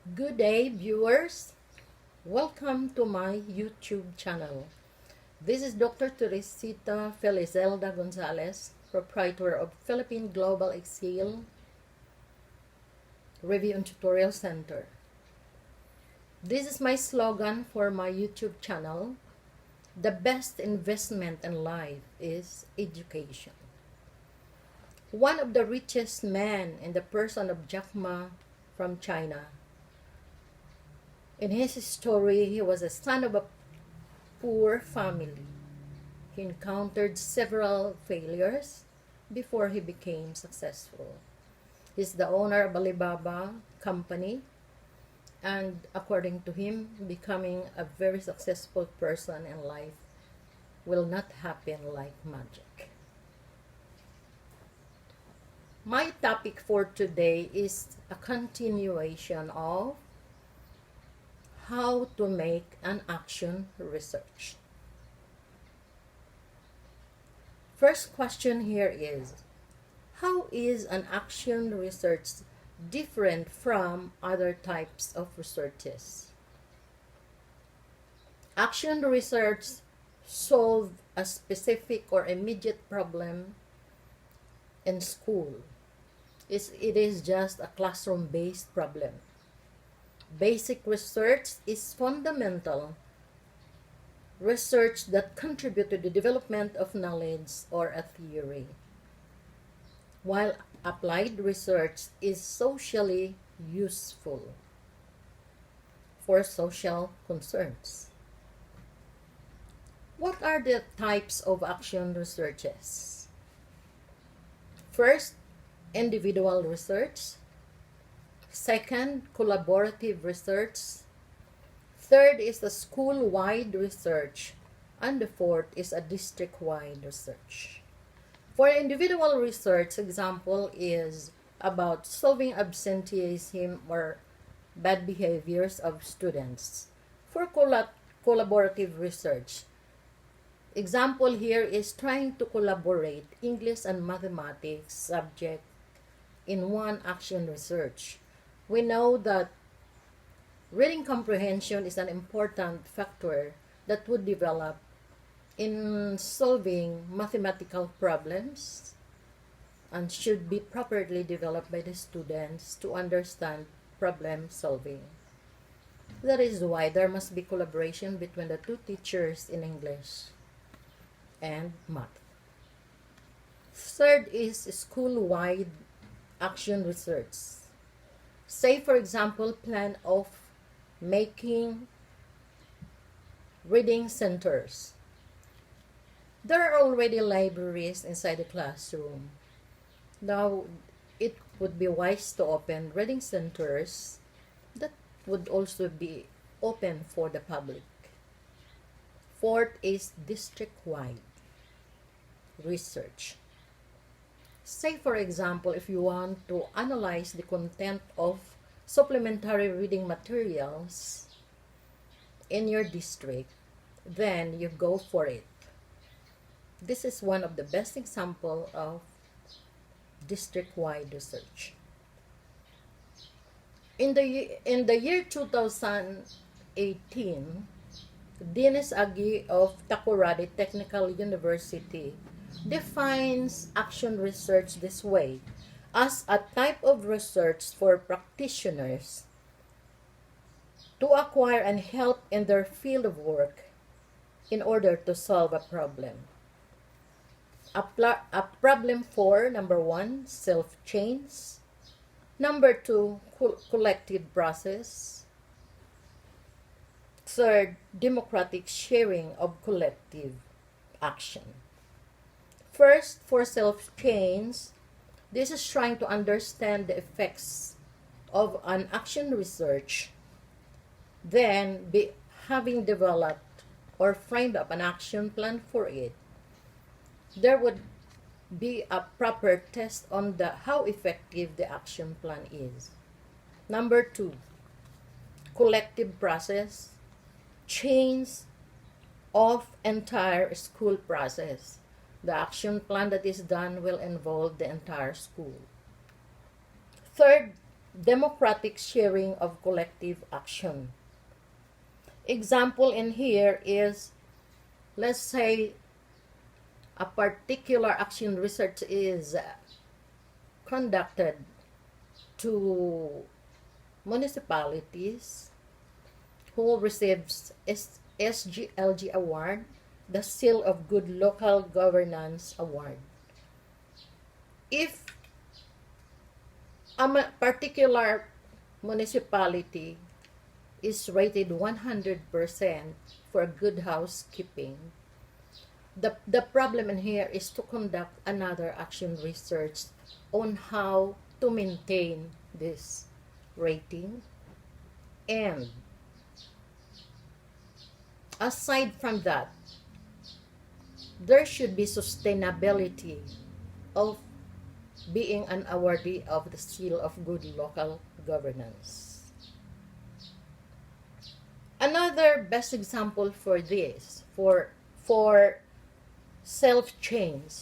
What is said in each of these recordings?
Good day, viewers. Welcome to my YouTube channel. This is Dr. Teresita Felizelda Gonzalez, proprietor of Philippine Global Excel Review and Tutorial Center. This is my slogan for my YouTube channel. The best investment in life is education. One of the richest men in the person of Jack Ma from China. In his story, he was a son of a poor family. He encountered several failures before he became successful. He's the owner of Alibaba company, and according to him, becoming a very successful person in life will not happen like magic. My topic for today is a continuation of how to make an action research. First question here is, how is an action research different from other types of researches? Action research solve a specific or immediate problem in school. It is just a classroom-based problem. Basic research is fundamental research that contributes to the development of knowledge or a theory, while applied research is socially useful for social concerns. What are the types of action researches? First, individual research. Second, collaborative research. Third is the school-wide research. And the fourth is a district-wide research. For individual research, example is about solving absenteeism or bad behaviors of students. For collaborative research, example here is trying to collaborate English and mathematics subject in one action research. We know that reading comprehension is an important factor that would develop in solving mathematical problems and should be properly developed by the students to understand problem solving. That is why there must be collaboration between the two teachers in English and math. Third is school-wide action research. Say, for example, plan of making reading centers. There are already libraries inside the classroom. Now, it would be wise to open reading centers that would also be open for the public. Fourth is district-wide research. Say, for example, if you want to analyze the content of supplementary reading materials in your district, then you go for it. This is one of the best examples of district-wide research. In the year 2018, Dennis Agi of Takoradi Technical University defines action research this way: as a type of research for practitioners to acquire and help in their field of work in order to solve a problem. A problem for, number one, self-change. Number two, collective process. Third, democratic sharing of collective action. First, for self-change, this is trying to understand the effects of an action research. Then, having developed or framed up an action plan for it, there would be a proper test on how effective the action plan is. Number two, collective process, change of entire school process. The action plan that is done will involve the entire school. Third, democratic sharing of collective action. Example in here is, let's say a particular action research is conducted to municipalities who receives SGLG award, the Seal of Good Local Governance Award. If a particular municipality is rated 100% for good housekeeping, the problem in here is to conduct another action research on how to maintain this rating. And aside from that, there should be sustainability of being an awardee of the Seal of Good Local Governance. Another best example for this, for self-change,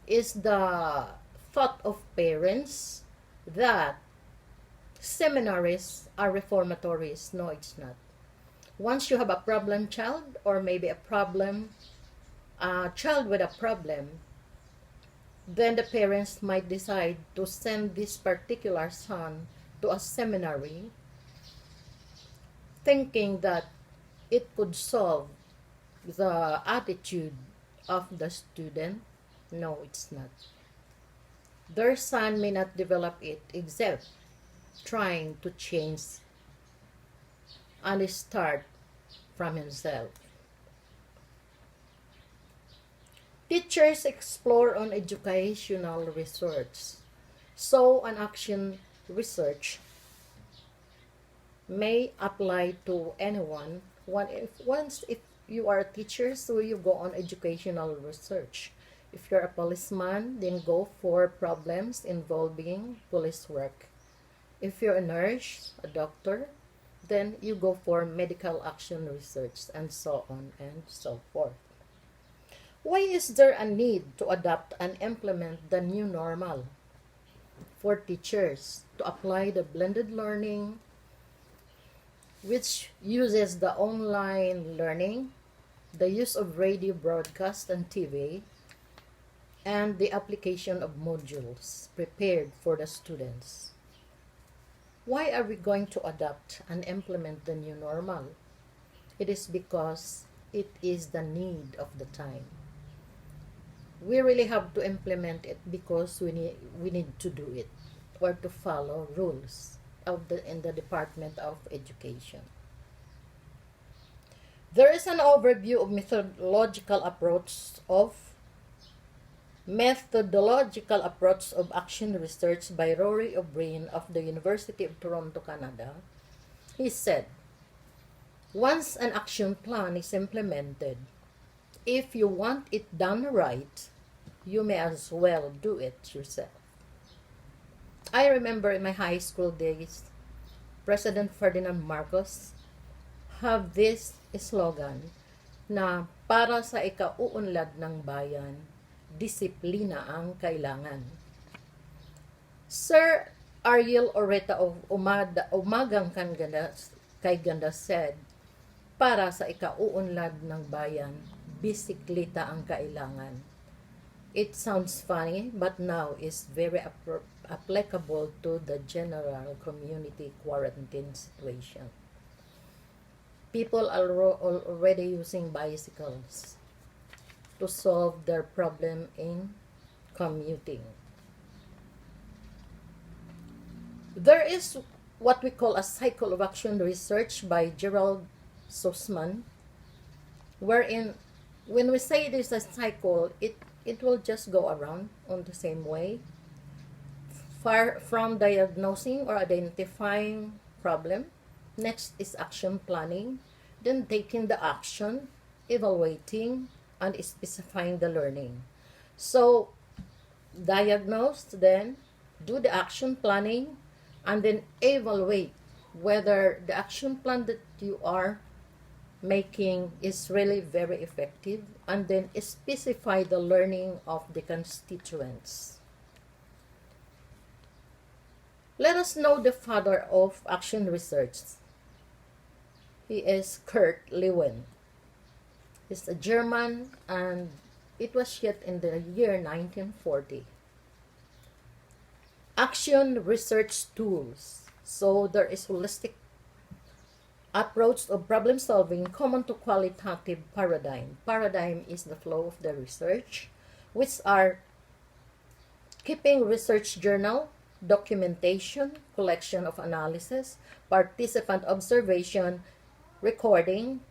is the thought of parents that seminaries are reformatories. No, it's not. Once you have a problem child, or maybe a child with a problem, then the parents might decide to send this particular son to a seminary, thinking that it could solve the attitude of the student. No, it's not. Their son may not develop it except trying to change and start from himself. Teachers explore on educational research. So an action research may apply to anyone. Once if you are a teacher, so you go on educational research. If you're a policeman, then go for problems involving police work. If you're a nurse, a doctor, then you go for medical action research, and so on and so forth. Why is there a need to adapt and implement the new normal for teachers to apply the blended learning, which uses the online learning, the use of radio broadcast and TV, and the application of modules prepared for the students? Why are we going to adapt and implement the new normal? It is because it is the need of the time. We really have to implement it because we need to do it, or to follow rules in the Department of Education. There is an overview of methodological approach of action research by Rory O'Brien of the University of Toronto, Canada. He said, once an action plan is implemented, if you want it done right, you may as well do it yourself. I remember in my high school days, President Ferdinand Marcos have this slogan na para sa ikauunlad ng bayan, disiplina ang kailangan. Sir Ariel Oreta of Umagang kay Ganda said, para sa ikauunlad ng bayan, bisikleta ang kailangan. It sounds funny, but now is very applicable to the general community quarantine situation. People are already using bicycles to solve their problem in commuting. There is what we call a cycle of action research by Gerald Sussman, wherein when we say there's a cycle, it will just go around on the same way. Far from diagnosing or identifying problem, next is action planning, then taking the action, evaluating, and specifying the learning. So, diagnose, then do the action planning, and then evaluate whether the action plan that you are making is really very effective, and then specify the learning of the constituents. Let us know the father of action research. He is Kurt Lewin. He's a German, and it was yet in the year 1940. Action research tools. So there is holistic approach of problem solving common to qualitative paradigm. Paradigm is the flow of the research, which are keeping research journal, documentation, collection of analysis, participant observation, recording,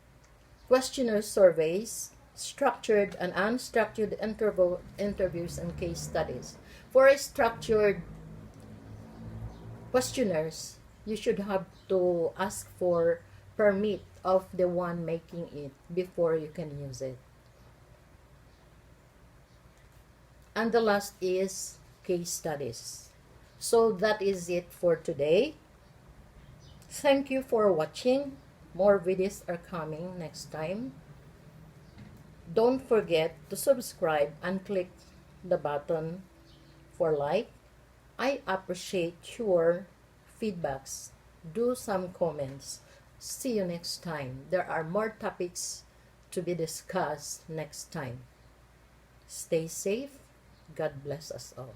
questionnaire surveys, structured and unstructured interviews and case studies. For a structured questionnaires, you should have to ask for permit of the one making it before you can use it. And the last is case studies. So that is it for today. Thank you for watching. More videos are coming next time. Don't forget to subscribe and click the button for like. I appreciate your feedbacks. Do some comments. See you next time. There are more topics to be discussed next time. Stay safe. God bless us all.